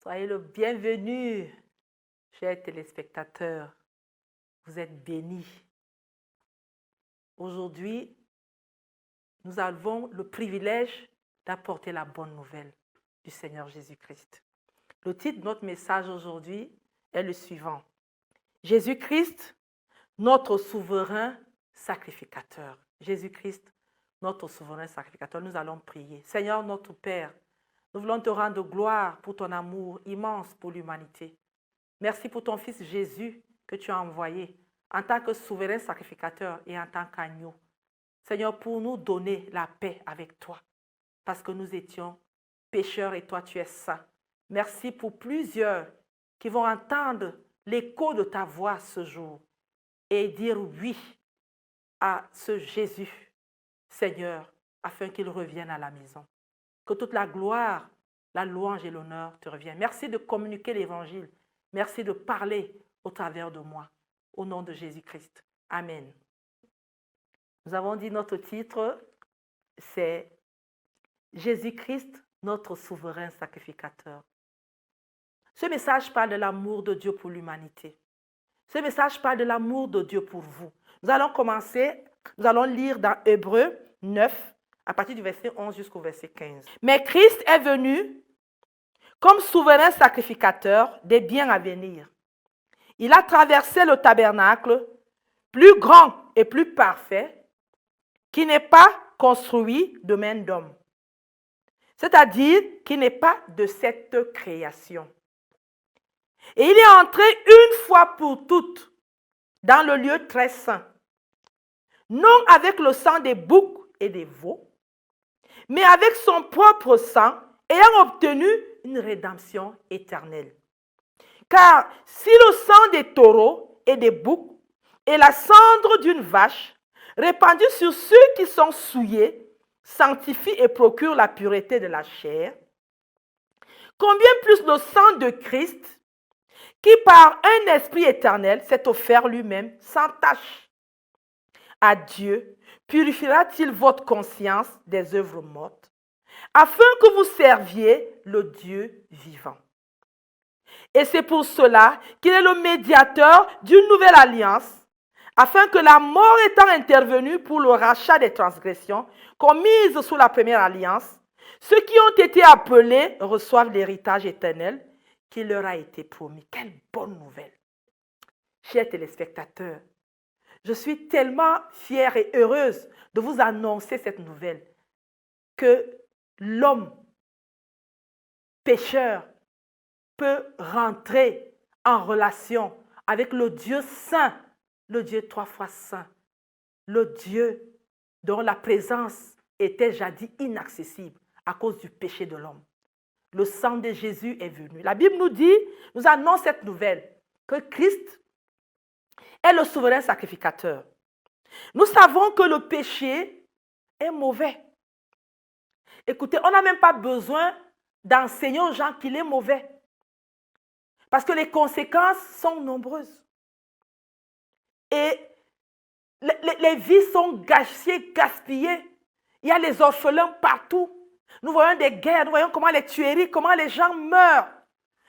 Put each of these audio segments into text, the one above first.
Soyez le bienvenu, chers téléspectateurs. Vous êtes bénis. Aujourd'hui, nous avons le privilège d'apporter la bonne nouvelle du Seigneur Jésus-Christ. Le titre de notre message aujourd'hui est le suivant. Jésus-Christ, notre souverain sacrificateur. Jésus-Christ, notre souverain sacrificateur. Nous allons prier. Seigneur notre Père, nous voulons te rendre gloire pour ton amour immense pour l'humanité. Merci pour ton Fils Jésus que tu as envoyé en tant que souverain sacrificateur et en tant qu'agneau. Seigneur, pour nous donner la paix avec toi, parce que nous étions pécheurs et toi tu es saint. Merci pour plusieurs qui vont entendre l'écho de ta voix ce jour et dire oui à ce Jésus, Seigneur, afin qu'il revienne à la maison. Que toute la gloire, la louange et l'honneur te reviennent. Merci de communiquer l'évangile. Merci de parler au travers de moi. Au nom de Jésus-Christ. Amen. Nous avons dit notre titre, c'est Jésus-Christ, notre souverain sacrificateur. Ce message parle de l'amour de Dieu pour l'humanité. Ce message parle de l'amour de Dieu pour vous. Nous allons commencer, nous allons lire dans Hébreux 9, à partir du verset 11 jusqu'au verset 15. Mais Christ est venu comme souverain sacrificateur des biens à venir. Il a traversé le tabernacle, plus grand et plus parfait, qui n'est pas construit de main d'homme, c'est-à-dire qui n'est pas de cette création. Et il est entré une fois pour toutes dans le lieu très saint, non avec le sang des boucs et des veaux, mais avec son propre sang, ayant obtenu une rédemption éternelle. Car si le sang des taureaux et des boucs et la cendre d'une vache répandue sur ceux qui sont souillés sanctifie et procure la pureté de la chair, combien plus le sang de Christ, qui par un esprit éternel s'est offert lui-même sans tache à Dieu, purifiera-t-il votre conscience des œuvres mortes, afin que vous serviez le Dieu vivant. Et c'est pour cela qu'il est le médiateur d'une nouvelle alliance, afin que la mort étant intervenue pour le rachat des transgressions commises sous la première alliance, ceux qui ont été appelés reçoivent l'héritage éternel qui leur a été promis. Quelle bonne nouvelle! Chers téléspectateurs, je suis tellement fière et heureuse de vous annoncer cette nouvelle que l'homme pécheur peut rentrer en relation avec le Dieu saint, le Dieu trois fois saint, le Dieu dont la présence était jadis inaccessible à cause du péché de l'homme. Le sang de Jésus est venu. La Bible nous dit, nous annonce cette nouvelle, que Christ est le souverain sacrificateur. Nous savons que le péché est mauvais. Écoutez, on n'a même pas besoin d'enseigner aux gens qu'il est mauvais. Parce que les conséquences sont nombreuses. Et les vies sont gâchées, gaspillées. Il y a les orphelins partout. Nous voyons des guerres, nous voyons comment les tueries, comment les gens meurent.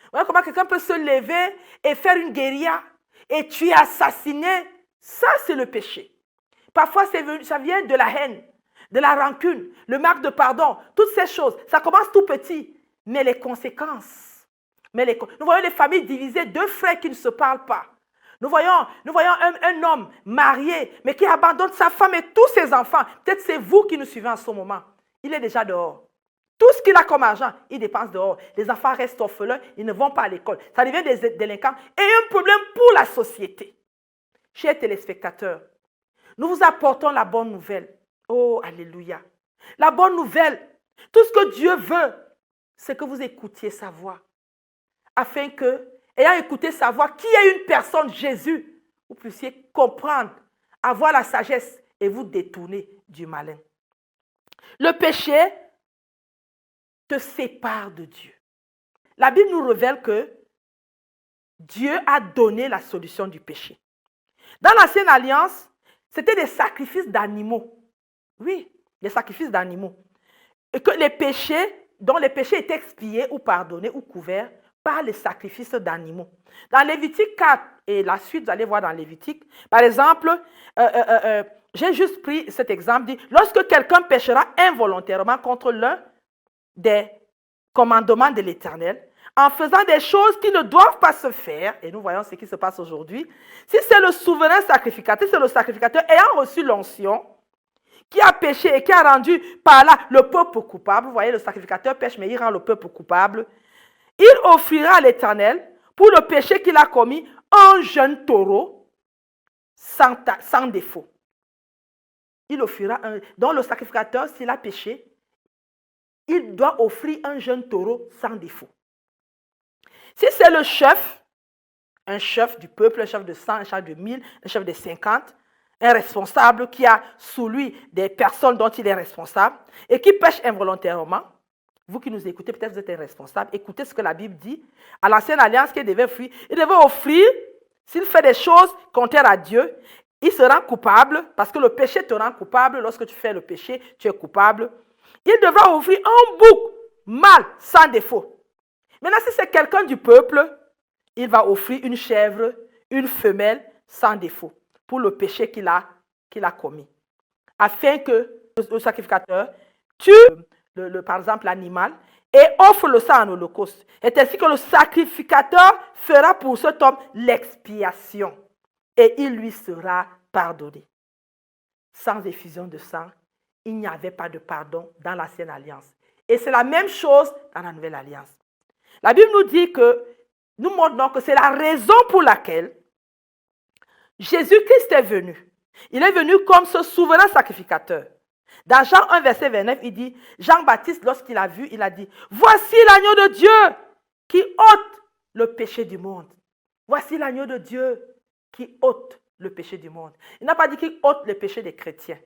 Vous voyez comment quelqu'un peut se lever et faire une guérilla et tuer, assassiner. Ça, c'est le péché. Parfois, ça vient de la haine, de la rancune, le manque de pardon, toutes ces choses. Ça commence tout petit, mais les conséquences. Nous voyons les familles divisées, deux frères qui ne se parlent pas. Nous voyons un homme marié, mais qui abandonne sa femme et tous ses enfants. Peut-être c'est vous qui nous suivez en ce moment. Il est déjà dehors. Tout ce qu'il a comme argent, il dépense dehors. Les enfants restent orphelins, ils ne vont pas à l'école. Ça devient des délinquants et un problème pour la société. Chers téléspectateurs, nous vous apportons la bonne nouvelle. Oh, alléluia. La bonne nouvelle, tout ce que Dieu veut, c'est que vous écoutiez sa voix. Afin que, ayant écouté sa voix, qui est une personne, Jésus, vous puissiez comprendre, avoir la sagesse et vous détourner du malin. Le péché te sépare de Dieu. La Bible nous révèle que Dieu a donné la solution du péché. Dans l'Ancienne Alliance, c'était des sacrifices d'animaux. Oui, des sacrifices d'animaux. Et que les péchés, dont les péchés étaient expiés ou pardonnés ou couverts par les sacrifices d'animaux. Dans Lévitique 4 et la suite, vous allez voir dans Lévitique, par exemple, j'ai juste pris cet exemple, dit, lorsque quelqu'un péchera involontairement contre l'un des commandements de l'Éternel, en faisant des choses qui ne doivent pas se faire, et nous voyons ce qui se passe aujourd'hui, si c'est le souverain sacrificateur, c'est le sacrificateur ayant reçu l'onction, qui a péché et qui a rendu par là le peuple coupable, vous voyez, le sacrificateur pêche, mais il rend le peuple coupable, il offrira à l'Éternel, pour le péché qu'il a commis, un jeune taureau sans défaut. Il offrira donc le sacrificateur, s'il a péché, il doit offrir un jeune taureau sans défaut. Si c'est le chef, un chef du peuple, un chef de 100, un chef de 1000, un chef de 50, un responsable qui a sous lui des personnes dont il est responsable et qui pêche involontairement, vous qui nous écoutez, peut-être vous êtes un responsable, écoutez ce que la Bible dit. À l'ancienne alliance qu'il devait offrir, il devait offrir, s'il fait des choses contraires à Dieu, il se rend coupable, parce que le péché te rend coupable. Lorsque tu fais le péché, tu es coupable. Il devra offrir un bouc mâle sans défaut. Maintenant, si c'est quelqu'un du peuple, il va offrir une chèvre, une femelle sans défaut pour le péché qu'il a commis. Afin que le sacrificateur tue, par exemple, l'animal et offre le sang en holocauste. C'est ainsi que le sacrificateur fera pour cet homme l'expiation et il lui sera pardonné. Sans effusion de sang, il n'y avait pas de pardon dans l'ancienne alliance. Et c'est la même chose dans la nouvelle alliance. La Bible nous dit que, nous montre donc que c'est la raison pour laquelle Jésus-Christ est venu. Il est venu comme ce souverain sacrificateur. Dans Jean 1, verset 29, il dit, Jean-Baptiste, lorsqu'il a vu, il a dit, voici l'agneau de Dieu qui ôte le péché du monde. Voici l'agneau de Dieu qui ôte le péché du monde. Il n'a pas dit qu'il ôte le péché des chrétiens.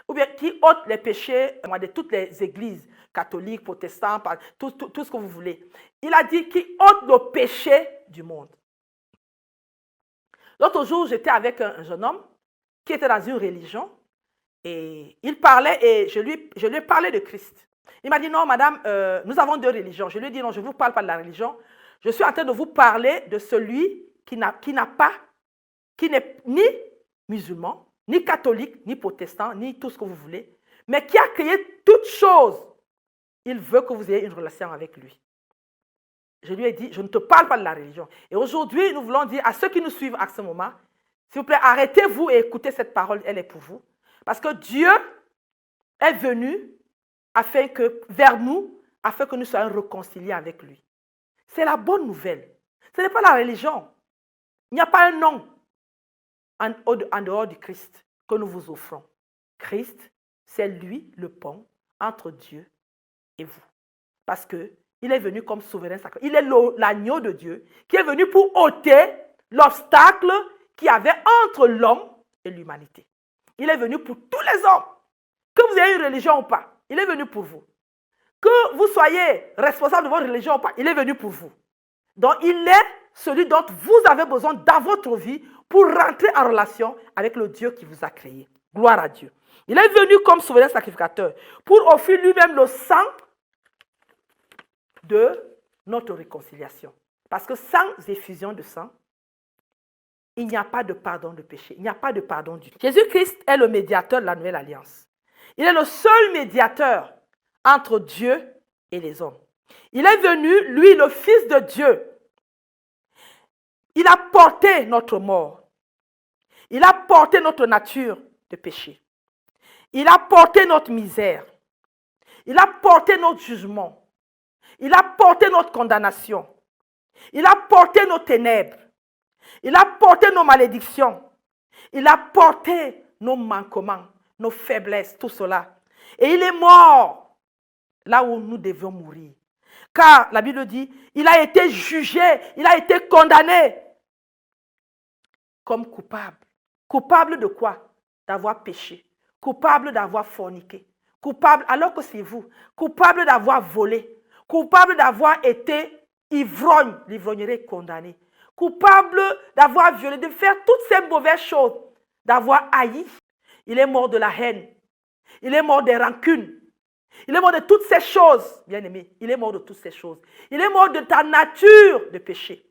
Ou bien qui ôte les péchés de toutes les églises catholiques, protestantes, tout ce que vous voulez. Il a dit qu'il ôte le péché du monde. L'autre jour, j'étais avec un jeune homme qui était dans une religion et il parlait et je lui ai parlé de Christ. Il m'a dit non madame, nous avons deux religions. Je lui ai dit non, je ne vous parle pas de la religion. Je suis en train de vous parler de celui qui n'est ni musulman, ni catholique, ni protestant, ni tout ce que vous voulez, mais qui a créé toutes choses. Il veut que vous ayez une relation avec lui. Je lui ai dit, je ne te parle pas de la religion. Et aujourd'hui, nous voulons dire à ceux qui nous suivent à ce moment, s'il vous plaît, arrêtez-vous et écoutez cette parole, elle est pour vous. Parce que Dieu est venu vers nous, afin que nous soyons réconciliés avec lui. C'est la bonne nouvelle. Ce n'est pas la religion. Il n'y a pas un nom en dehors du Christ que nous vous offrons. Christ, c'est lui le pont entre Dieu et vous. Parce qu'il est venu comme souverain sacré. Il est l'agneau de Dieu qui est venu pour ôter l'obstacle qu'il y avait entre l'homme et l'humanité. Il est venu pour tous les hommes. Que vous ayez une religion ou pas, il est venu pour vous. Que vous soyez responsable de votre religion ou pas, il est venu pour vous. Donc il est celui dont vous avez besoin dans votre vie pour rentrer en relation avec le Dieu qui vous a créé. Gloire à Dieu. Il est venu comme souverain sacrificateur pour offrir lui-même le sang de notre réconciliation. Parce que sans effusion de sang, il n'y a pas de pardon de péché. Il n'y a pas de pardon du tout. Jésus-Christ est le médiateur de la nouvelle alliance. Il est le seul médiateur entre Dieu et les hommes. Il est venu, lui, le Fils de Dieu. Il a porté notre mort. Il a porté notre nature de péché. Il a porté notre misère. Il a porté notre jugement. Il a porté notre condamnation. Il a porté nos ténèbres. Il a porté nos malédictions. Il a porté nos manquements, nos faiblesses, tout cela. Et il est mort là où nous devions mourir. Car la Bible dit, il a été jugé, il a été condamné comme coupable. Coupable de quoi? D'avoir péché. Coupable d'avoir forniqué. Coupable, alors que c'est vous. Coupable d'avoir volé. Coupable d'avoir été ivrogne. L'ivrognerie est condamné. Coupable d'avoir violé, de faire toutes ces mauvaises choses. D'avoir haï. Il est mort de la haine. Il est mort des rancunes. Il est mort de toutes ces choses, bien-aimé. Il est mort de toutes ces choses. Il est mort de ta nature de péché.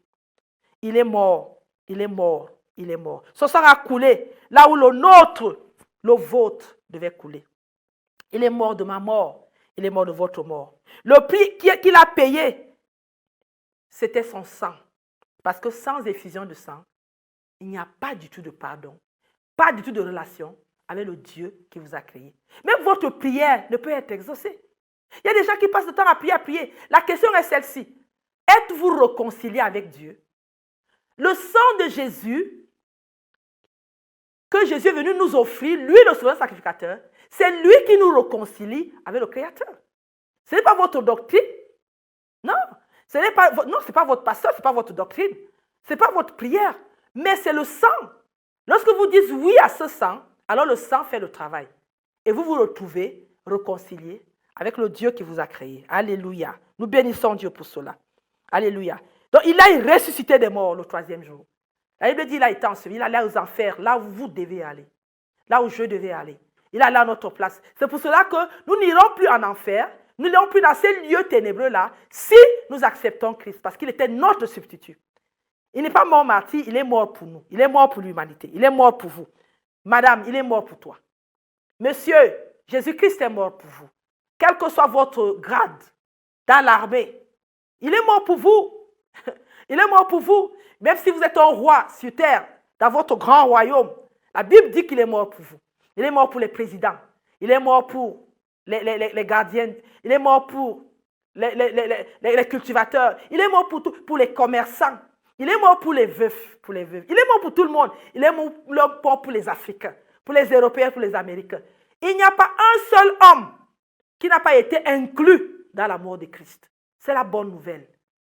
Il est mort, il est mort, il est mort. Son sang a coulé là où le nôtre, le vôtre devait couler. Il est mort de ma mort. Il est mort de votre mort. Le prix qu'il a payé, c'était son sang. Parce que sans effusion de sang, il n'y a pas du tout de pardon, pas du tout de relation avec le Dieu qui vous a créé. Même votre prière ne peut être exaucée. Il y a des gens qui passent le temps à prier. La question est celle-ci. Êtes-vous réconcilié avec Dieu? Le sang de Jésus, que Jésus est venu nous offrir, lui le sauveur sacrificateur, c'est lui qui nous réconcilie avec le Créateur. Ce n'est pas votre doctrine. Non. Ce n'est pas votre pasteur, ce n'est pas votre doctrine. Ce n'est pas votre prière. Mais c'est le sang. Lorsque vous dites oui à ce sang, alors le sang fait le travail. Et vous vous retrouvez réconcilié avec le Dieu qui vous a créé. Alléluia. Nous bénissons Dieu pour cela. Alléluia. Donc il a ressuscité des morts le 3e jour. La Bible dit qu'il a été enseveli, il allait aux enfers, là où vous devez aller. Là où je devais aller. Il allait à notre place. C'est pour cela que nous n'irons plus en enfer. Nous n'irons plus dans ces lieux ténébreux-là si nous acceptons Christ. Parce qu'il était notre substitut. Il n'est pas mort martyr, il est mort pour nous. Il est mort pour l'humanité. Il est mort pour vous. Madame, il est mort pour toi. Monsieur, Jésus-Christ est mort pour vous. Quel que soit votre grade dans l'armée, il est mort pour vous. Il est mort pour vous. Même si vous êtes un roi sur terre, dans votre grand royaume, la Bible dit qu'il est mort pour vous. Il est mort pour les présidents. Il est mort pour les gardiens. Il est mort pour les cultivateurs. Il est mort pour les commerçants. Il est mort pour les veufs, Il est mort pour tout le monde. Il est mort pour les Africains, pour les Européens, pour les Américains. Il n'y a pas un seul homme qui n'a pas été inclus dans la mort de Christ. C'est la bonne nouvelle.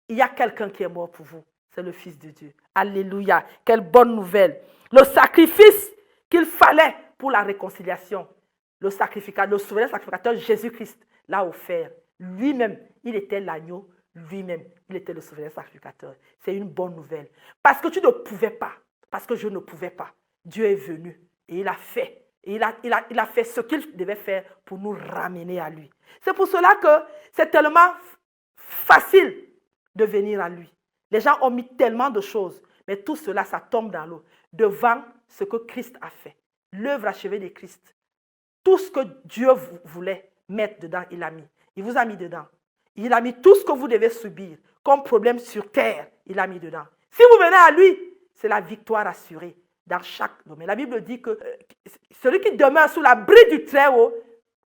Il y a quelqu'un qui est mort pour vous. C'est le Fils de Dieu. Alléluia. Quelle bonne nouvelle. Le sacrifice qu'il fallait pour la réconciliation, le souverain sacrificateur Jésus-Christ l'a offert. Lui-même, il était l'agneau. Lui-même, il était le souverain sacrificateur. C'est une bonne nouvelle. Parce que tu ne pouvais pas, parce que je ne pouvais pas, Dieu est venu et il a fait. Et il a fait ce qu'il devait faire pour nous ramener à lui. C'est pour cela que c'est tellement facile de venir à lui. Les gens ont mis tellement de choses, mais tout cela, ça tombe dans l'eau, devant ce que Christ a fait. L'œuvre achevée de Christ. Tout ce que Dieu voulait mettre dedans, il l'a mis. Il vous a mis dedans. Il a mis tout ce que vous devez subir comme problème sur terre, il a mis dedans. Si vous venez à lui, c'est la victoire assurée dans chaque domaine. La Bible dit que celui qui demeure sous l'abri du Très-Haut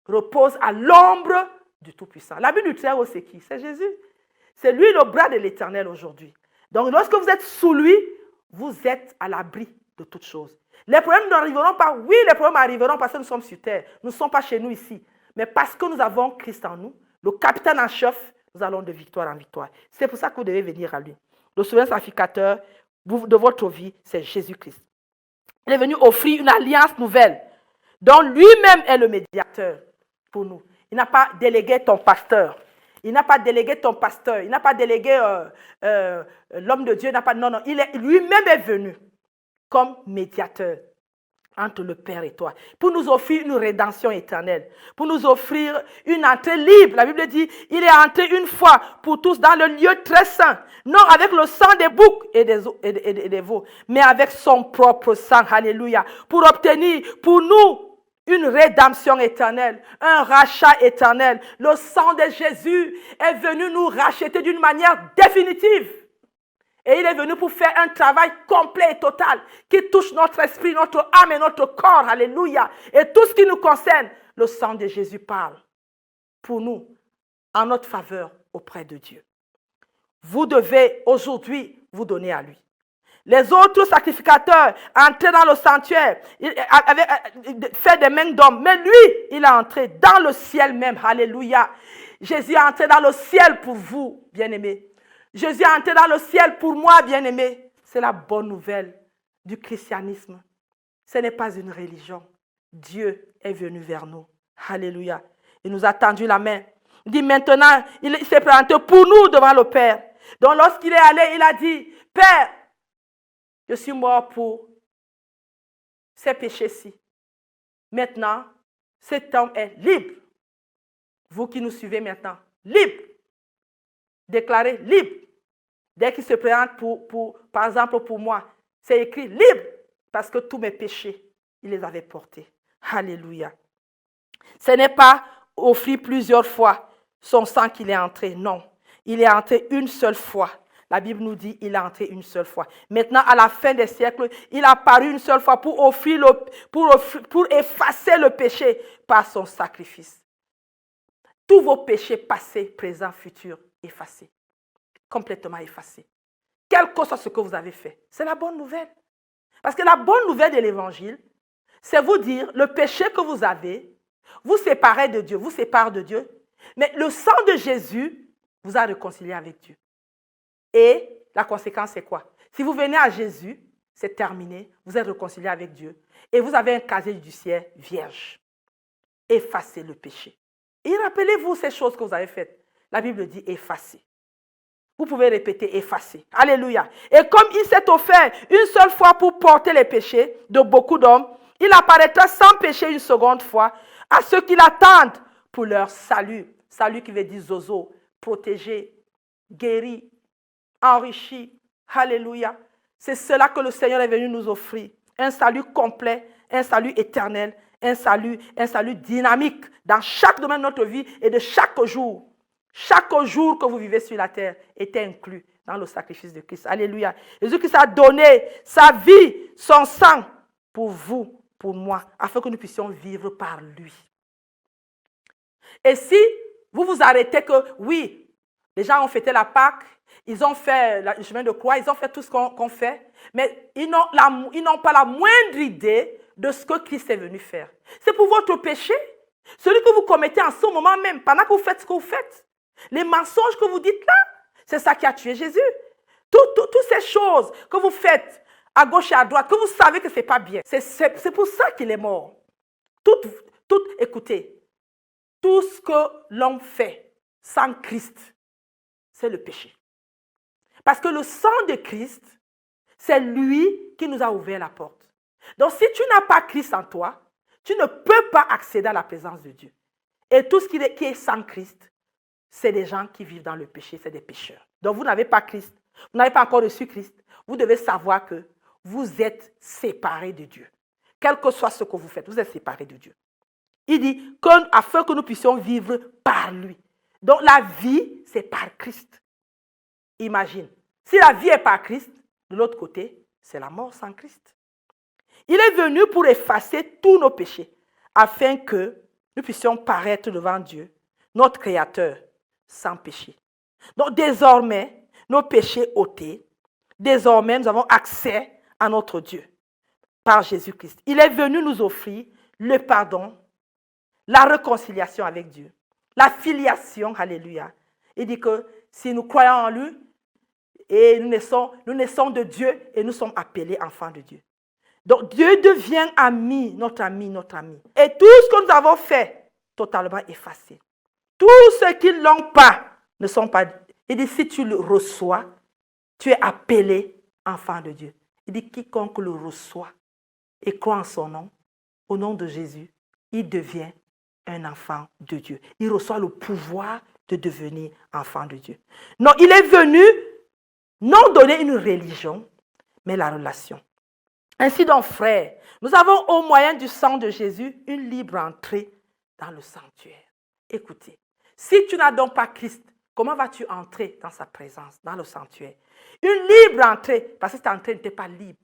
repose à l'ombre du Tout-Puissant. L'abri du Très-Haut, c'est qui? C'est Jésus. C'est lui le bras de l'Éternel aujourd'hui. Donc lorsque vous êtes sous lui, vous êtes à l'abri de toutes choses. Les problèmes n'arriveront pas. Oui, les problèmes arriveront parce que nous sommes sur terre. Nous ne sommes pas chez nous ici. Mais parce que nous avons Christ en nous, le capitaine en chef, nous allons de victoire en victoire. C'est pour ça que vous devez venir à lui. Le souverain sacrificateur de votre vie, c'est Jésus-Christ. Il est venu offrir une alliance nouvelle, dont lui-même est le médiateur pour nous. Il n'a pas délégué ton pasteur. Il n'a pas délégué ton pasteur. Il n'a pas délégué l'homme de Dieu. Non, lui-même est venu comme médiateur entre le Père et toi, pour nous offrir une rédemption éternelle, pour nous offrir une entrée libre. La Bible dit, il est entré une fois pour tous dans le lieu très saint, non avec le sang des boucs et des veaux, mais avec son propre sang, alléluia, pour obtenir pour nous une rédemption éternelle, un rachat éternel. Le sang de Jésus est venu nous racheter d'une manière définitive. Et il est venu pour faire un travail complet et total qui touche notre esprit, notre âme et notre corps. Alléluia. Et tout ce qui nous concerne, le sang de Jésus parle pour nous, en notre faveur auprès de Dieu. Vous devez aujourd'hui vous donner à lui. Les autres sacrificateurs entraient dans le sanctuaire, avaient fait des mains d'hommes. Mais lui, il est entré dans le ciel même. Alléluia. Jésus est entré dans le ciel pour vous, bien-aimés. Jésus est entré dans le ciel pour moi, bien-aimé. C'est la bonne nouvelle du christianisme. Ce n'est pas une religion. Dieu est venu vers nous. Alléluia. Il nous a tendu la main. Il dit maintenant, il s'est présenté pour nous devant le Père. Donc lorsqu'il est allé, il a dit, Père, je suis mort pour ces péchés-ci. Maintenant, cet homme est libre. vous qui nous suivez maintenant, libre. Déclaré libre. Dès qu'il se présente par exemple pour moi, c'est écrit libre parce que tous mes péchés, il les avait portés. Alléluia. Ce n'est pas offrir plusieurs fois son sang qu'il est entré. Non, il est entré une seule fois. La Bible nous dit qu'il est entré une seule fois. Maintenant, à la fin des siècles, il a apparu une seule fois pour effacer le péché par son sacrifice. Tous vos péchés passés, présents, futurs, effacés. Complètement effacés. Quel que soit ce que vous avez fait. C'est la bonne nouvelle. Parce que la bonne nouvelle de l'évangile, c'est vous dire, le péché que vous avez, vous séparez de Dieu, vous sépare de Dieu. Mais le sang de Jésus vous a réconcilié avec Dieu. Et la conséquence, c'est quoi? Si vous venez à Jésus, c'est terminé, vous êtes réconcilié avec Dieu. Et vous avez un casier judiciaire vierge. Effacez le péché. Et rappelez-vous ces choses que vous avez faites. La Bible dit effacez. Vous pouvez répéter effacer. Alléluia. Et comme il s'est offert une seule fois pour porter les péchés de beaucoup d'hommes, il apparaîtra sans péché une seconde fois à ceux qui l'attendent pour leur salut. Salut qui veut dire zozo, protégé, guéri, enrichi. Alléluia. C'est cela que le Seigneur est venu nous offrir. Un salut complet, un salut éternel, un salut dynamique dans chaque domaine de notre vie et de chaque jour. Chaque jour que vous vivez sur la terre était inclus dans le sacrifice de Christ. Alléluia. Jésus-Christ a donné sa vie, son sang pour vous, pour moi, afin que nous puissions vivre par lui. Et si vous vous arrêtez que, oui, les gens ont fêté la Pâque, ils ont fait le chemin de croix, ils ont fait tout ce qu'on fait, mais ils n'ont pas la moindre idée de ce que Christ est venu faire. C'est pour votre péché, celui que vous commettez en ce moment même, pendant que vous faites ce que vous faites. Les mensonges que vous dites là, c'est ça qui a tué Jésus. Toutes ces choses que vous faites à gauche et à droite, que vous savez que ce n'est pas bien, c'est pour ça qu'il est mort. Écoutez, tout ce que l'homme fait sans Christ, c'est le péché. Parce que le sang de Christ, c'est lui qui nous a ouvert la porte. Donc si tu n'as pas Christ en toi, tu ne peux pas accéder à la présence de Dieu. Et tout ce qui est sans Christ, c'est des gens qui vivent dans le péché, c'est des pécheurs. Donc vous n'avez pas Christ, vous n'avez pas encore reçu Christ. Vous devez savoir que vous êtes séparés de Dieu. Quel que soit ce que vous faites, vous êtes séparés de Dieu. Il dit afin que nous puissions vivre par lui. Donc la vie, c'est par Christ. Imagine, si la vie est par Christ, de l'autre côté, c'est la mort sans Christ. Il est venu pour effacer tous nos péchés, afin que nous puissions paraître devant Dieu, notre Créateur, sans péché. Donc désormais, nos péchés ôtés, désormais nous avons accès à notre Dieu par Jésus-Christ. Il est venu nous offrir le pardon, la réconciliation avec Dieu, la filiation, alléluia. Il dit que si nous croyons en lui, et nous naissons de Dieu et nous sommes appelés enfants de Dieu. Donc Dieu devient ami, notre ami, notre ami. Et tout ce que nous avons fait, totalement effacé. Tous ceux qui ne l'ont pas ne sont pas. Il dit, si tu le reçois, tu es appelé enfant de Dieu. Il dit, quiconque le reçoit et croit en son nom, au nom de Jésus, il devient un enfant de Dieu. Il reçoit le pouvoir de devenir enfant de Dieu. Non, il est venu non donner une religion, mais la relation. Ainsi donc, frères, nous avons au moyen du sang de Jésus une libre entrée dans le sanctuaire. Écoutez, si tu n'as donc pas Christ, comment vas-tu entrer dans sa présence, dans le sanctuaire? Une libre entrée, parce que cette entrée n'était pas libre.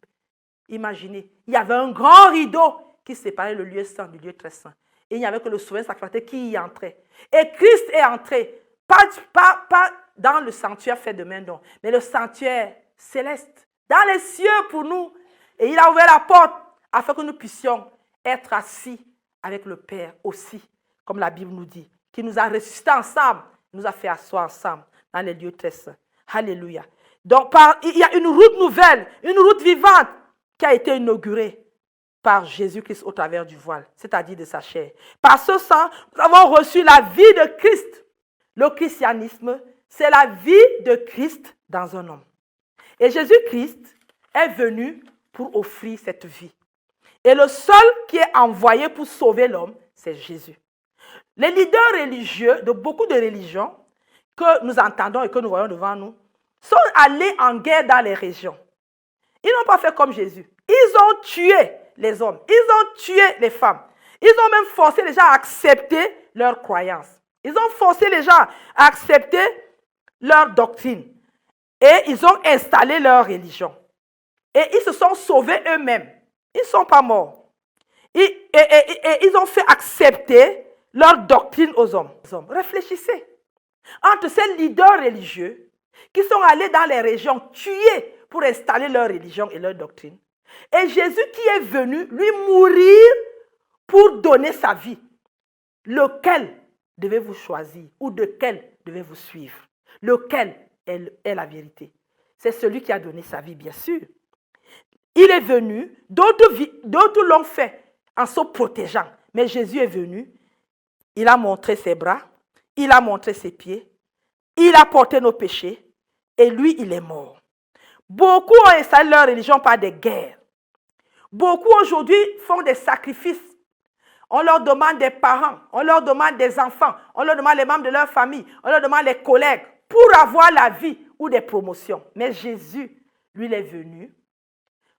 Imaginez, il y avait un grand rideau qui séparait le lieu saint du lieu très saint. Et il n'y avait que le souverain sacrificateur qui y entrait. Et Christ est entré, pas dans le sanctuaire fait de main d'homme, mais le sanctuaire céleste, dans les cieux pour nous. Et il a ouvert la porte afin que nous puissions être assis avec le Père aussi, comme la Bible nous dit, qui nous a ressuscités ensemble, nous a fait asseoir ensemble dans les lieux très saints. Alléluia. Donc, il y a une route nouvelle, une route vivante qui a été inaugurée par Jésus-Christ au travers du voile, c'est-à-dire de sa chair. Par ce sang, nous avons reçu la vie de Christ. Le christianisme, c'est la vie de Christ dans un homme. Et Jésus-Christ est venu pour offrir cette vie. Et le seul qui est envoyé pour sauver l'homme, c'est Jésus. Les leaders religieux de beaucoup de religions que nous entendons et que nous voyons devant nous sont allés en guerre dans les régions. Ils n'ont pas fait comme Jésus. Ils ont tué les hommes. Ils ont tué les femmes. Ils ont même forcé les gens à accepter leurs croyances. Ils ont forcé les gens à accepter leur doctrine. Et ils ont installé leur religion. Et ils se sont sauvés eux-mêmes. Ils ne sont pas morts. Et ils ont fait accepter leur doctrine aux hommes. Réfléchissez. Entre ces leaders religieux qui sont allés dans les régions tuer pour installer leur religion et leur doctrine, et Jésus qui est venu lui mourir pour donner sa vie, lequel devez-vous choisir ou de quel devez-vous suivre? Lequel est la vérité? C'est celui qui a donné sa vie, bien sûr. Il est venu, d'autres l'ont fait en se protégeant, mais Jésus est venu, il a montré ses bras, il a montré ses pieds, il a porté nos péchés, et lui, il est mort. Beaucoup ont installé leur religion par des guerres. Beaucoup aujourd'hui font des sacrifices. On leur demande des parents, on leur demande des enfants, on leur demande les membres de leur famille, on leur demande les collègues pour avoir la vie ou des promotions. Mais Jésus, lui, il est venu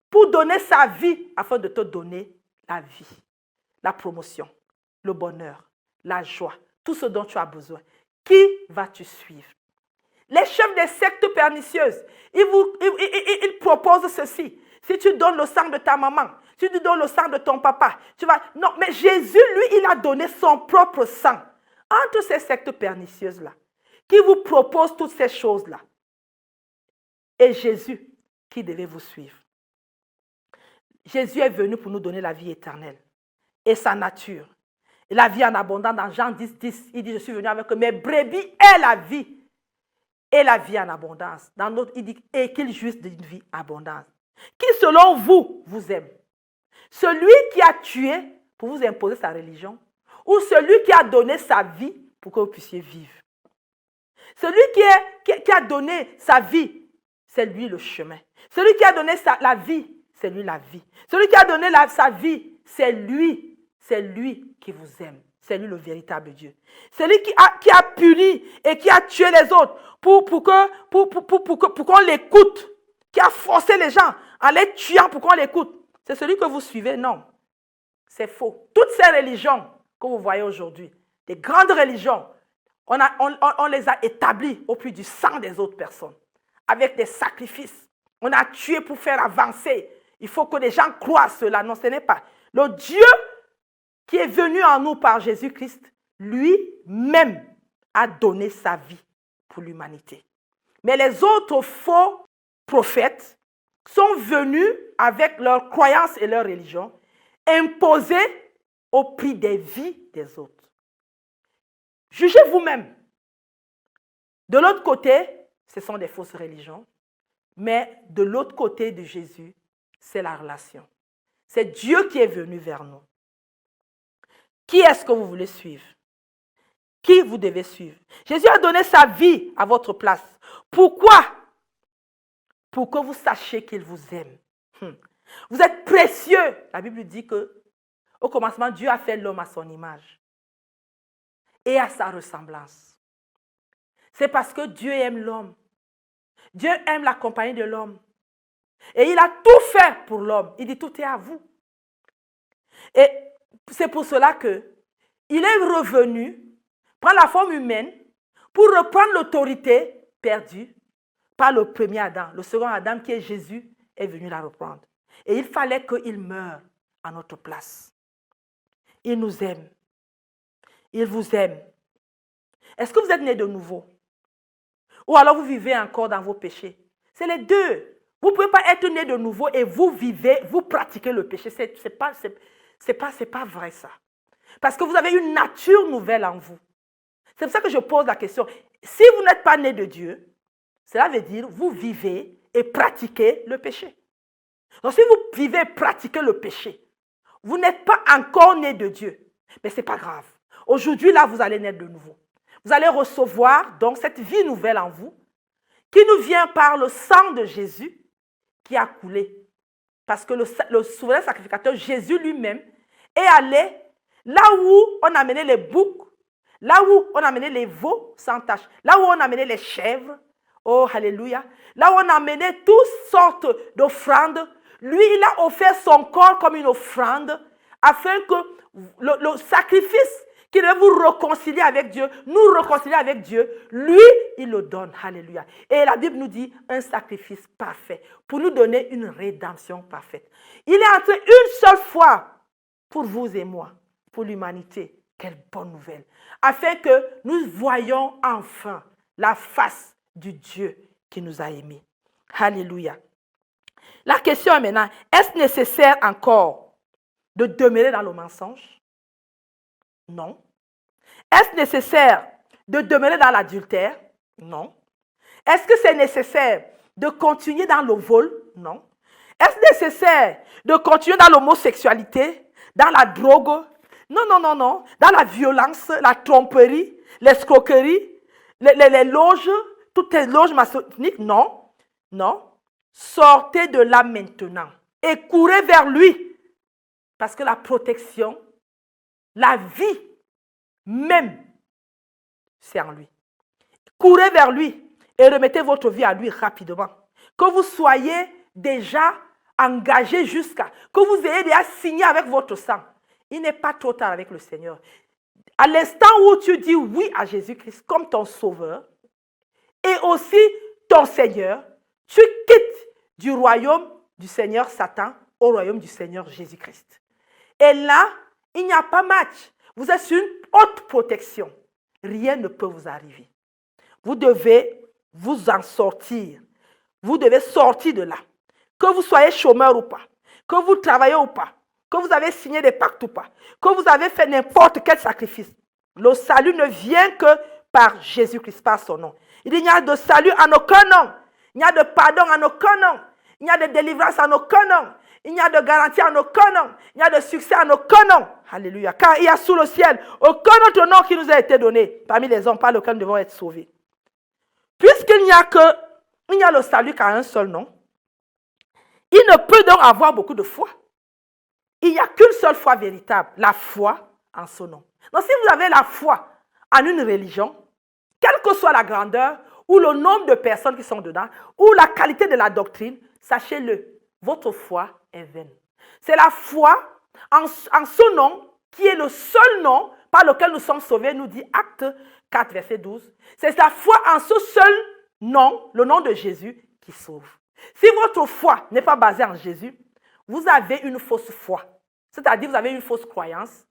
pour donner sa vie afin de te donner la vie, la promotion, le bonheur, la joie, tout ce dont tu as besoin. Qui vas-tu suivre? Les chefs des sectes pernicieuses, ils proposent ceci. Si tu donnes le sang de ta maman, si tu donnes le sang de ton papa, tu vas... Non, mais Jésus, lui, il a donné son propre sang. Entre ces sectes pernicieuses-là, qui vous proposent toutes ces choses-là, et Jésus, qui devait vous suivre? Jésus est venu pour nous donner la vie éternelle et sa nature. Et la vie en abondance, dans Jean 10, 10, il dit, je suis venu avec eux, mes brebis est la vie. Et la vie en abondance. Dans notre, il dit, et qu'il jouisse d'une vie abondante. Qui, selon vous, vous aime? Celui qui a tué pour vous imposer sa religion, ou celui qui a donné sa vie pour que vous puissiez vivre? Celui qui a donné sa vie, c'est lui le chemin. Celui qui a donné la vie, c'est lui la vie. Celui qui a donné sa vie, c'est lui qui vous aime. C'est lui le véritable Dieu. Celui qui a puni et qui a tué les autres pour qu'on l'écoute, qui a forcé les gens en les tuant pour qu'on l'écoute. C'est celui que vous suivez? Non, c'est faux. Toutes ces religions que vous voyez aujourd'hui, des grandes religions, on les a établies au prix du sang des autres personnes, avec des sacrifices. On a tué pour faire avancer. Il faut que les gens croient cela. Non, ce n'est pas. Le Dieu qui est venu en nous par Jésus-Christ, lui-même a donné sa vie pour l'humanité. Mais les autres faux prophètes sont venus avec leurs croyances et leur religion, imposés au prix des vies des autres. Jugez vous-même. De l'autre côté, ce sont des fausses religions, mais de l'autre côté de Jésus, c'est la relation. C'est Dieu qui est venu vers nous. Qui est-ce que vous voulez suivre? Qui vous devez suivre? Jésus a donné sa vie à votre place. Pourquoi? Pour que vous sachiez qu'il vous aime. Vous êtes précieux. La Bible dit que au commencement, Dieu a fait l'homme à son image et à sa ressemblance. C'est parce que Dieu aime l'homme. Dieu aime la compagnie de l'homme. Et il a tout fait pour l'homme. Il dit tout est à vous. Et c'est pour cela qu'il est revenu prendre la forme humaine pour reprendre l'autorité perdue par le premier Adam. Le second Adam, qui est Jésus, est venu la reprendre. Et il fallait qu'il meure à notre place. Il nous aime. Il vous aime. Est-ce que vous êtes né de nouveau? Ou alors vous vivez encore dans vos péchés? C'est les deux. Vous ne pouvez pas être né de nouveau et vous vivez, vous pratiquez le péché. C'est pas vrai ça. Parce que vous avez une nature nouvelle en vous. C'est pour ça que je pose la question. Si vous n'êtes pas né de Dieu, cela veut dire vous vivez et pratiquez le péché. Donc si vous vivez et pratiquez le péché, vous n'êtes pas encore né de Dieu. Mais ce n'est pas grave. Aujourd'hui, là, vous allez naître de nouveau. Vous allez recevoir donc cette vie nouvelle en vous qui nous vient par le sang de Jésus qui a coulé. Parce que le souverain sacrificateur, Jésus lui-même, est allé là où on amenait les boucs Là où on amenait les veaux sans tache, là où on amenait les chèvres, oh, alléluia, là où on amenait toutes sortes d'offrandes, lui, il a offert son corps comme une offrande, afin que le sacrifice qui devait vous réconcilier avec Dieu, nous réconcilier avec Dieu, lui, il le donne. Alléluia. Et la Bible nous dit un sacrifice parfait pour nous donner une rédemption parfaite. Il est entré une seule fois pour vous et moi, pour l'humanité. Quelle bonne nouvelle. Afin que nous voyions enfin la face du Dieu qui nous a aimés. Alléluia. La question est maintenant, est-ce nécessaire encore de demeurer dans le mensonge? Non. Est-ce nécessaire de demeurer dans l'adultère? Non. Est-ce que c'est nécessaire de continuer dans le vol? Non. Est-ce nécessaire de continuer dans l'homosexualité, dans la drogue? Non, non, non, non. Dans la violence, la tromperie, l'escroquerie, les loges, toutes les loges maçonniques? Non. Non. Sortez de là maintenant et courez vers lui. Parce que la protection, la vie même, c'est en lui. Courez vers lui et remettez votre vie à lui rapidement. Que vous soyez déjà engagé jusqu'à, que vous ayez déjà signé avec votre sang. Il n'est pas trop tard avec le Seigneur. À l'instant où tu dis oui à Jésus-Christ comme ton sauveur et aussi ton Seigneur, tu quittes du royaume du Seigneur Satan au royaume du Seigneur Jésus-Christ. Et là, il n'y a pas match. Vous êtes sur une haute protection. Rien ne peut vous arriver. Vous devez vous en sortir. Vous devez sortir de là. Que vous soyez chômeur ou pas, que vous travaillez ou pas, que vous avez signé des pactes ou pas, que vous avez fait n'importe quel sacrifice. Le salut ne vient que par Jésus-Christ, par son nom. Il n'y a de salut en aucun nom. Il n'y a de pardon en aucun nom. Il n'y a de délivrance en aucun nom. Il n'y a de garantie en aucun nom. Il n'y a de succès en aucun nom. Alléluia. Car il y a sous le ciel aucun autre nom qui nous a été donné parmi les hommes par lequel nous devons être sauvés. Puisqu'il n'y a le salut qu'à un seul nom, il ne peut donc avoir beaucoup de foi. Il n'y a qu'une seule foi véritable, la foi en son nom. Donc si vous avez la foi en une religion, quelle que soit la grandeur ou le nombre de personnes qui sont dedans, ou la qualité de la doctrine, sachez-le, votre foi est vaine. C'est la foi en ce nom qui est le seul nom par lequel nous sommes sauvés, nous dit Acte 4, verset 12. C'est la foi en ce seul nom, le nom de Jésus, qui sauve. Si votre foi n'est pas basée en Jésus, vous avez une fausse foi. C'est-à-dire vous avez une fausse croyance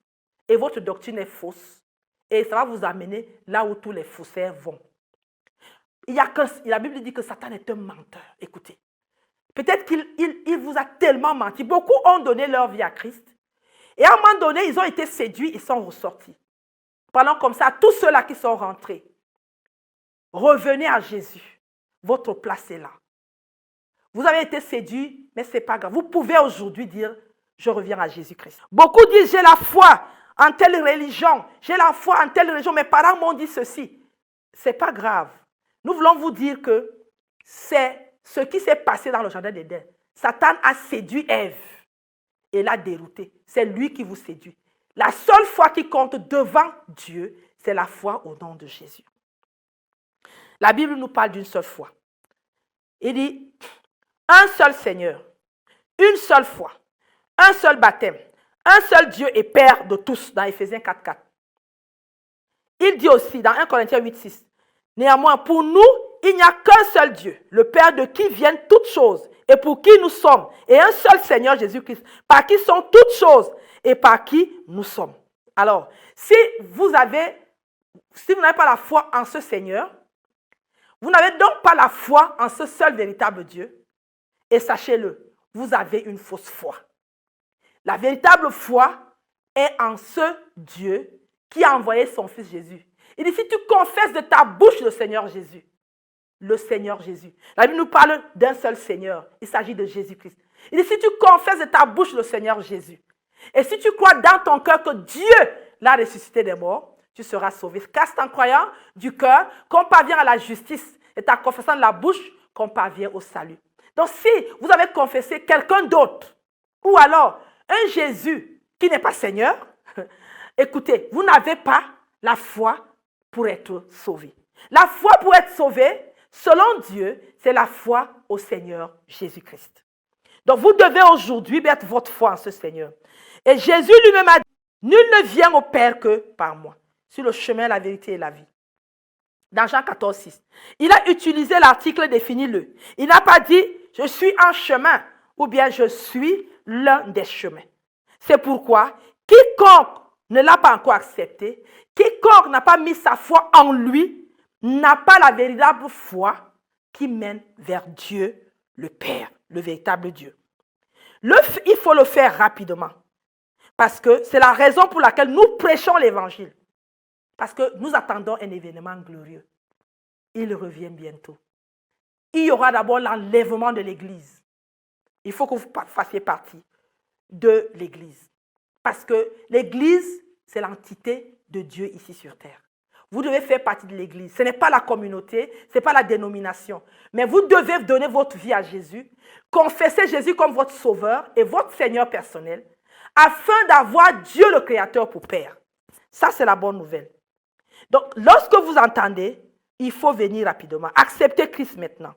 et votre doctrine est fausse. Et ça va vous amener là où tous les faussaires vont. La Bible dit que Satan est un menteur. Écoutez, peut-être qu'il vous a tellement menti. Beaucoup ont donné leur vie à Christ. Et à un moment donné, ils ont été séduits, ils sont ressortis. Parlons comme ça à tous ceux-là qui sont rentrés. Revenez à Jésus. Votre place est là. Vous avez été séduits, mais ce n'est pas grave. Vous pouvez aujourd'hui dire, je reviens à Jésus-Christ. Beaucoup disent, j'ai la foi en telle religion. J'ai la foi en telle religion. Mes parents m'ont dit ceci. Ce n'est pas grave. Nous voulons vous dire que c'est ce qui s'est passé dans le jardin d'Éden. Satan a séduit Ève et l'a déroutée. C'est lui qui vous séduit. La seule foi qui compte devant Dieu, c'est la foi au nom de Jésus. La Bible nous parle d'une seule foi. Il dit, un seul Seigneur, une seule foi, un seul baptême, un seul Dieu et Père de tous, dans Éphésiens 4, 4. Il dit aussi dans 1 Corinthiens 8, 6, néanmoins, pour nous, il n'y a qu'un seul Dieu, le Père de qui viennent toutes choses et pour qui nous sommes, et un seul Seigneur Jésus-Christ, par qui sont toutes choses et par qui nous sommes. Alors, si vous n'avez pas la foi en ce Seigneur, vous n'avez donc pas la foi en ce seul véritable Dieu, et sachez-le, vous avez une fausse foi. La véritable foi est en ce Dieu qui a envoyé son Fils Jésus. Il dit, si tu confesses de ta bouche le Seigneur Jésus, la Bible nous parle d'un seul Seigneur, il s'agit de Jésus-Christ. Il dit, si tu confesses de ta bouche le Seigneur Jésus, et si tu crois dans ton cœur que Dieu l'a ressuscité des morts, tu seras sauvé. Car c'est en croyant du cœur qu'on parvient à la justice, et en confessant de la bouche qu'on parvient au salut. Donc si vous avez confessé quelqu'un d'autre, ou alors un Jésus qui n'est pas Seigneur, écoutez, vous n'avez pas la foi pour être sauvé. La foi pour être sauvé, selon Dieu, c'est la foi au Seigneur Jésus-Christ. Donc vous devez aujourd'hui mettre votre foi en ce Seigneur. Et Jésus lui-même a dit, nul ne vient au Père que par moi, sur le chemin, la vérité et la vie. Dans Jean 14, 6. Il a utilisé l'article définis-le. Il n'a pas dit, je suis un chemin, ou bien je suis l'un des chemins. C'est pourquoi, quiconque ne l'a pas encore accepté, quiconque n'a pas mis sa foi en lui, n'a pas la véritable foi qui mène vers Dieu, le Père, le véritable Dieu. Il faut le faire rapidement, parce que c'est la raison pour laquelle nous prêchons l'évangile. Parce que nous attendons un événement glorieux. Il revient bientôt. Il y aura d'abord l'enlèvement de l'Église. Il faut que vous fassiez partie de l'Église. Parce que l'Église, c'est l'entité de Dieu ici sur terre. Vous devez faire partie de l'Église. Ce n'est pas la communauté, ce n'est pas la dénomination. Mais vous devez donner votre vie à Jésus, confesser Jésus comme votre sauveur et votre Seigneur personnel, afin d'avoir Dieu le Créateur pour Père. Ça, c'est la bonne nouvelle. Donc, lorsque vous entendez, il faut venir rapidement. Acceptez Christ maintenant.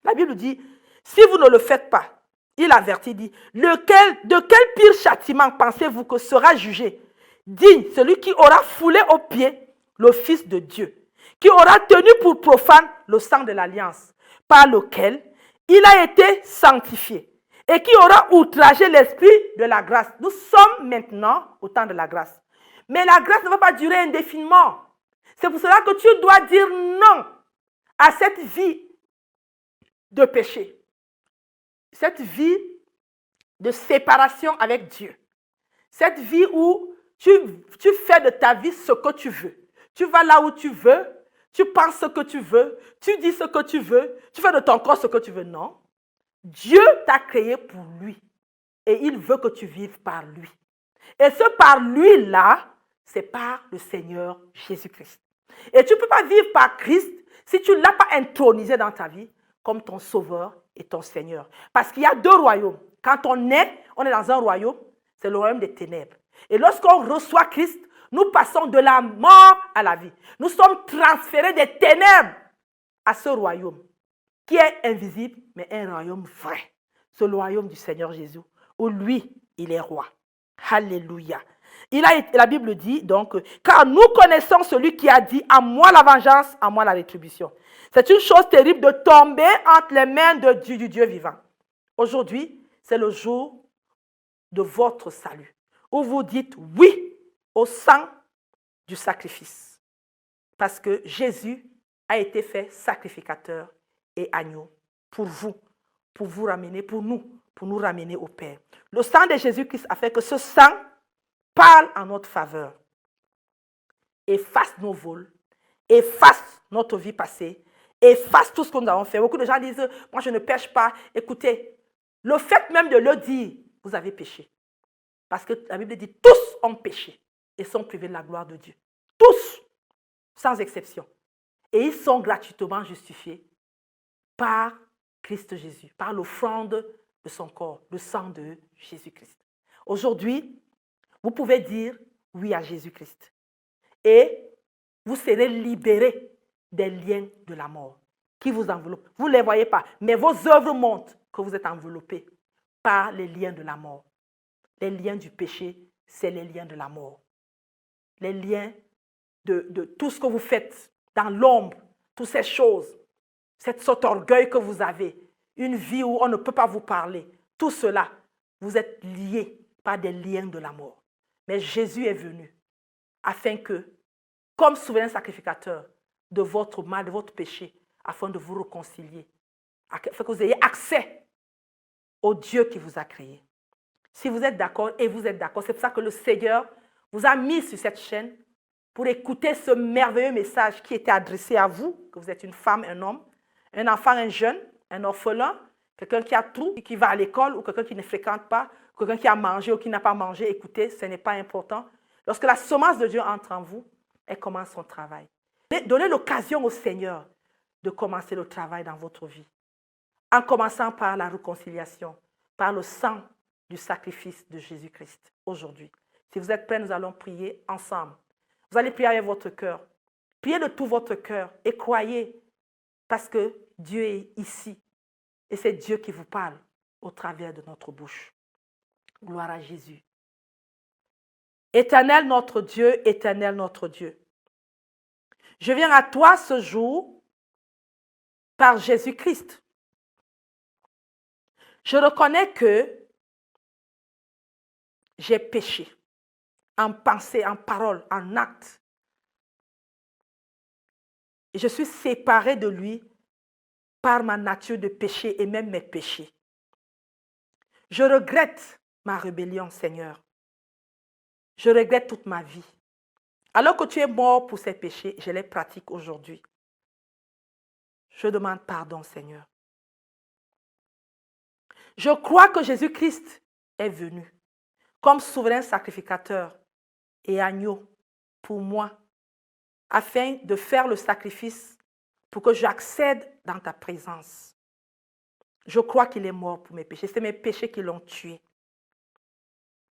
La Bible dit, si vous ne le faites pas, il avertit, dit, de quel pire châtiment pensez-vous que sera jugé digne celui qui aura foulé aux pieds le Fils de Dieu, qui aura tenu pour profane le sang de l'alliance, par lequel il a été sanctifié, et qui aura outragé l'esprit de la grâce. Nous sommes maintenant au temps de la grâce. Mais la grâce ne va pas durer indéfiniment. C'est pour cela que tu dois dire non à cette vie de péché. Cette vie de séparation avec Dieu. Cette vie où tu fais de ta vie ce que tu veux. Tu vas là où tu veux, tu penses ce que tu veux, tu dis ce que tu veux, tu fais de ton corps ce que tu veux. Non. Dieu t'a créé pour lui. Et il veut que tu vives par lui. Et ce par lui-là, c'est par le Seigneur Jésus-Christ. Et tu ne peux pas vivre par Christ si tu ne l'as pas intronisé dans ta vie comme ton sauveur et ton Seigneur. Parce qu'il y a deux royaumes. Quand on est dans un royaume, c'est le royaume des ténèbres. Et lorsqu'on reçoit Christ, nous passons de la mort à la vie. Nous sommes transférés des ténèbres à ce royaume qui est invisible, mais un royaume vrai. C'est le royaume du Seigneur Jésus, où lui, il est roi. Alléluia. La Bible dit donc, car nous connaissons celui qui a dit, à moi la vengeance, à moi la rétribution. C'est une chose terrible de tomber entre les mains du Dieu vivant. Aujourd'hui, c'est le jour de votre salut, où vous dites oui au sang du sacrifice. Parce que Jésus a été fait sacrificateur et agneau pour vous ramener, pour nous ramener au Père. Le sang de Jésus-Christ a fait que ce sang parle en notre faveur, efface nos vols, efface notre vie passée, efface tout ce que nous avons fait. Beaucoup de gens disent, moi je ne pêche pas. Écoutez, le fait même de le dire, vous avez péché. Parce que la Bible dit, tous ont péché et sont privés de la gloire de Dieu. Tous, sans exception. Et ils sont gratuitement justifiés par Christ Jésus, par l'offrande de son corps, le sang de Jésus-Christ. Aujourd'hui, vous pouvez dire oui à Jésus-Christ. Et vous serez libérés des liens de la mort qui vous enveloppent. Vous ne les voyez pas, mais vos œuvres montrent que vous êtes enveloppés par les liens de la mort. Les liens du péché, c'est les liens de la mort. Les liens de tout ce que vous faites dans l'ombre, toutes ces choses, cet orgueil que vous avez, une vie où on ne peut pas vous parler, tout cela, vous êtes liés par des liens de la mort. Mais Jésus est venu afin que, comme souverain sacrificateur de votre mal, de votre péché, afin de vous réconcilier, afin que vous ayez accès au Dieu qui vous a créé. Si vous êtes d'accord, et vous êtes d'accord, c'est pour ça que le Seigneur vous a mis sur cette chaîne pour écouter ce merveilleux message qui était adressé à vous, que vous êtes une femme, un homme, un enfant, un jeune, un orphelin, quelqu'un qui a tout, qui va à l'école ou quelqu'un qui ne fréquente pas, quelqu'un qui a mangé ou qui n'a pas mangé. Écoutez, ce n'est pas important. Lorsque la semence de Dieu entre en vous, elle commence son travail. Donnez l'occasion au Seigneur de commencer le travail dans votre vie. En commençant par la réconciliation, par le sang du sacrifice de Jésus-Christ aujourd'hui. Si vous êtes prêts, nous allons prier ensemble. Vous allez prier avec votre cœur. Priez de tout votre cœur et croyez parce que Dieu est ici. Et c'est Dieu qui vous parle au travers de notre bouche. Gloire à Jésus. Éternel notre Dieu, éternel notre Dieu. Je viens à toi ce jour par Jésus-Christ. Je reconnais que j'ai péché en pensée, en parole, en acte. Et je suis séparée de lui par ma nature de péché et même mes péchés. Je regrette ma rébellion, Seigneur. Je regrette toute ma vie. Alors que tu es mort pour ces péchés, je les pratique aujourd'hui. Je demande pardon, Seigneur. Je crois que Jésus-Christ est venu comme souverain sacrificateur et agneau pour moi, afin de faire le sacrifice pour que j'accède dans ta présence. Je crois qu'il est mort pour mes péchés. C'est mes péchés qui l'ont tué.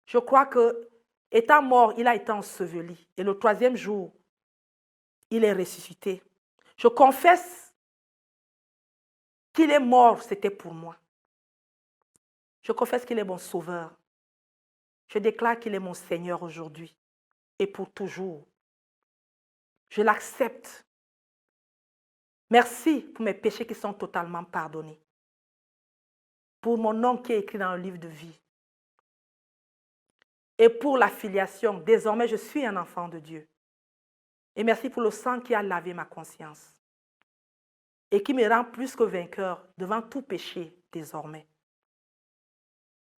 Je crois que, étant mort, il a été enseveli. Et le troisième jour, il est ressuscité. Je confesse qu'il est mort, c'était pour moi. Je confesse qu'il est mon sauveur. Je déclare qu'il est mon Seigneur aujourd'hui et pour toujours. Je l'accepte. Merci pour mes péchés qui sont totalement pardonnés. Pour mon nom qui est écrit dans le livre de vie. Et pour la filiation, désormais je suis un enfant de Dieu. Et merci pour le sang qui a lavé ma conscience. Et qui me rend plus que vainqueur devant tout péché désormais.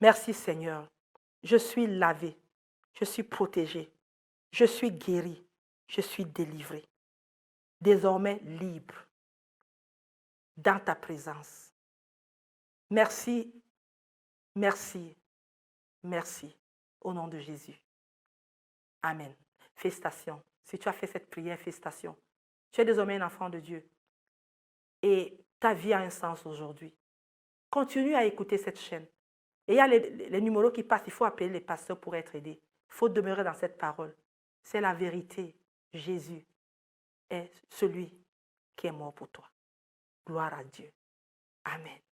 Merci Seigneur. Je suis lavé. Je suis protégé. Je suis guéri. Je suis délivré. Désormais libre. Dans ta présence. Merci, merci, merci. Au nom de Jésus. Amen. Félicitations. Si tu as fait cette prière, félicitations. Tu es désormais un enfant de Dieu. Et ta vie a un sens aujourd'hui. Continue à écouter cette chaîne. Et il y a les numéros qui passent. Il faut appeler les pasteurs pour être aidé. Il faut demeurer dans cette parole. C'est la vérité. Jésus est celui qui est mort pour toi. Gloire à Dieu. Amen.